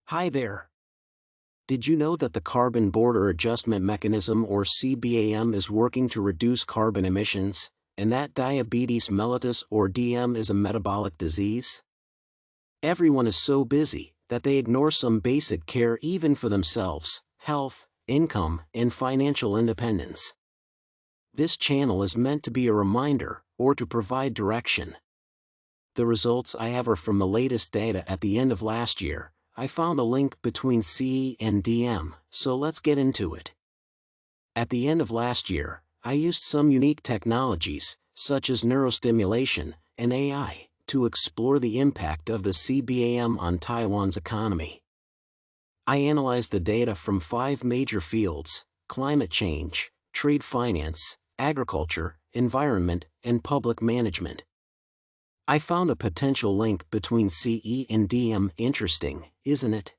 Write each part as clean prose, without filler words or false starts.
Hi there. Did you know that the Carbon Border Adjustment Mechanism or CBAM is working to reduce carbon emissions, and that diabetes mellitus or DM is a metabolic disease? Everyone is so busy that they ignore some basic care even for themselves, health, income, and financial independence. This channel is meant to be a reminder, or to provide direction. The results I have are from the latest data at the end of last year. I found a link between CE and DM, so let's get into it. At the end of last year, I used some unique technologies, such as neurostimulation and AI, to explore the impact of the CBAM on Taiwan's economy. I analyzed the data from 5 major fields: climate change, trade finance, agriculture, environment, and public management. I found a potential link between CE and DM interesting, isn't it?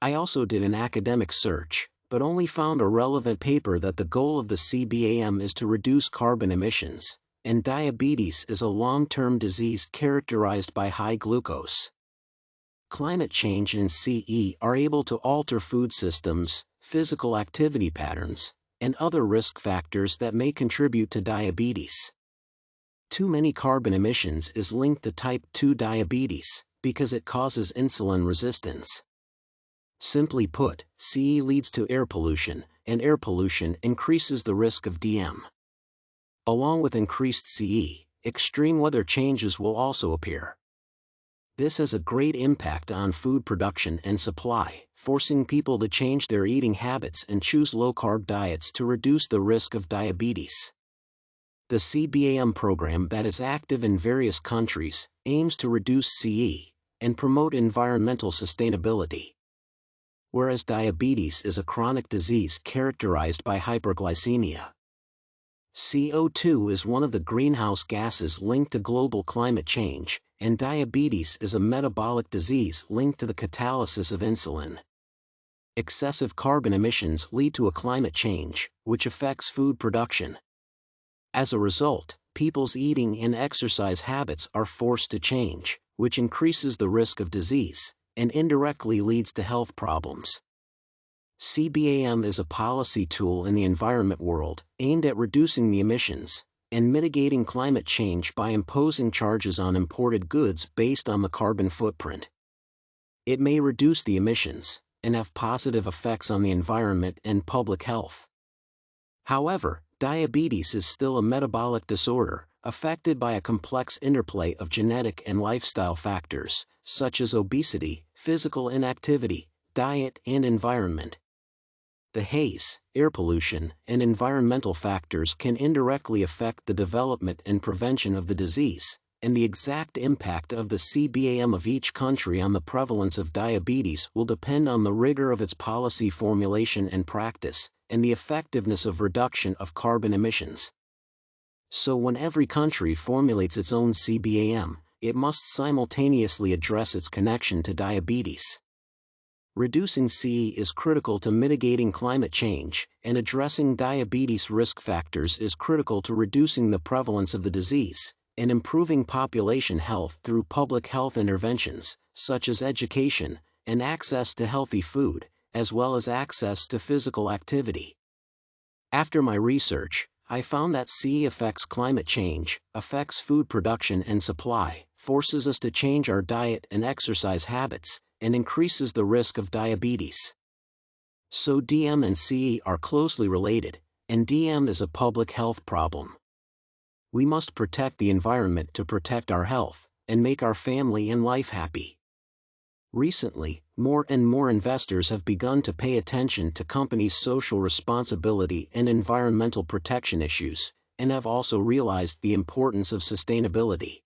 I also did an academic search, but only found a relevant paper that the goal of the CBAM is to reduce carbon emissions, and diabetes is a long-term disease characterized by high glucose. Climate change and CE are able to alter food systems, physical activity patterns, and other risk factors that may contribute to diabetes. Too many carbon emissions is linked to type 2 diabetes, because it causes insulin resistance. Simply put, CE leads to air pollution, and air pollution increases the risk of DM. Along with increased CE, extreme weather changes will also appear. This has a great impact on food production and supply, forcing people to change their eating habits and choose low-carb diets to reduce the risk of diabetes. The CBAM program that is active in various countries aims to reduce CE and promote environmental sustainability. Whereas diabetes is a chronic disease characterized by hyperglycemia. CO2 is one of the greenhouse gases linked to global climate change, and diabetes is a metabolic disease linked to the catalysis of insulin. Excessive carbon emissions lead to a climate change, which affects food production. As a result, people's eating and exercise habits are forced to change, which increases the risk of disease, and indirectly leads to health problems. CBAM is a policy tool in the environment world, aimed at reducing the emissions, and mitigating climate change by imposing charges on imported goods based on the carbon footprint. It may reduce the emissions, and have positive effects on the environment and public health. However, diabetes is still a metabolic disorder, affected by a complex interplay of genetic and lifestyle factors, such as obesity, physical inactivity, diet, and environment. The haze, air pollution, and environmental factors can indirectly affect the development and prevention of the disease, and the exact impact of the CBAM of each country on the prevalence of diabetes will depend on the rigor of its policy formulation and practice, and the effectiveness of reduction of carbon emissions. So when every country formulates its own CBAM, it must simultaneously address its connection to diabetes. Reducing CE is critical to mitigating climate change, and addressing diabetes risk factors is critical to reducing the prevalence of the disease, and improving population health through public health interventions, such as education, and access to healthy food, as well as access to physical activity. After my research, I found that CE affects climate change, affects food production and supply, forces us to change our diet and exercise habits, and increases the risk of diabetes. So DM and CE are closely related, and DM is a public health problem. We must protect the environment to protect our health, and make our family and life happy. Recently, more and more investors have begun to pay attention to companies' social responsibility and environmental protection issues, and have also realized the importance of sustainability.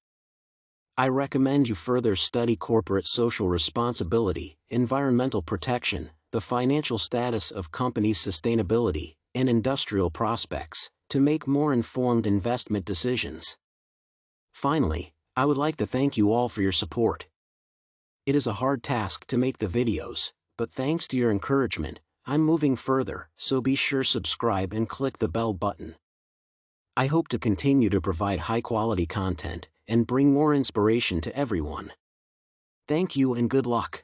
I recommend you further study corporate social responsibility, environmental protection, the financial status of companies' sustainability, and industrial prospects, to make more informed investment decisions. Finally, I would like to thank you all for your support. It is a hard task to make the videos, but thanks to your encouragement, I'm moving further, so be sure to subscribe and click the bell button. I hope to continue to provide high-quality content, and bring more inspiration to everyone. Thank you and good luck.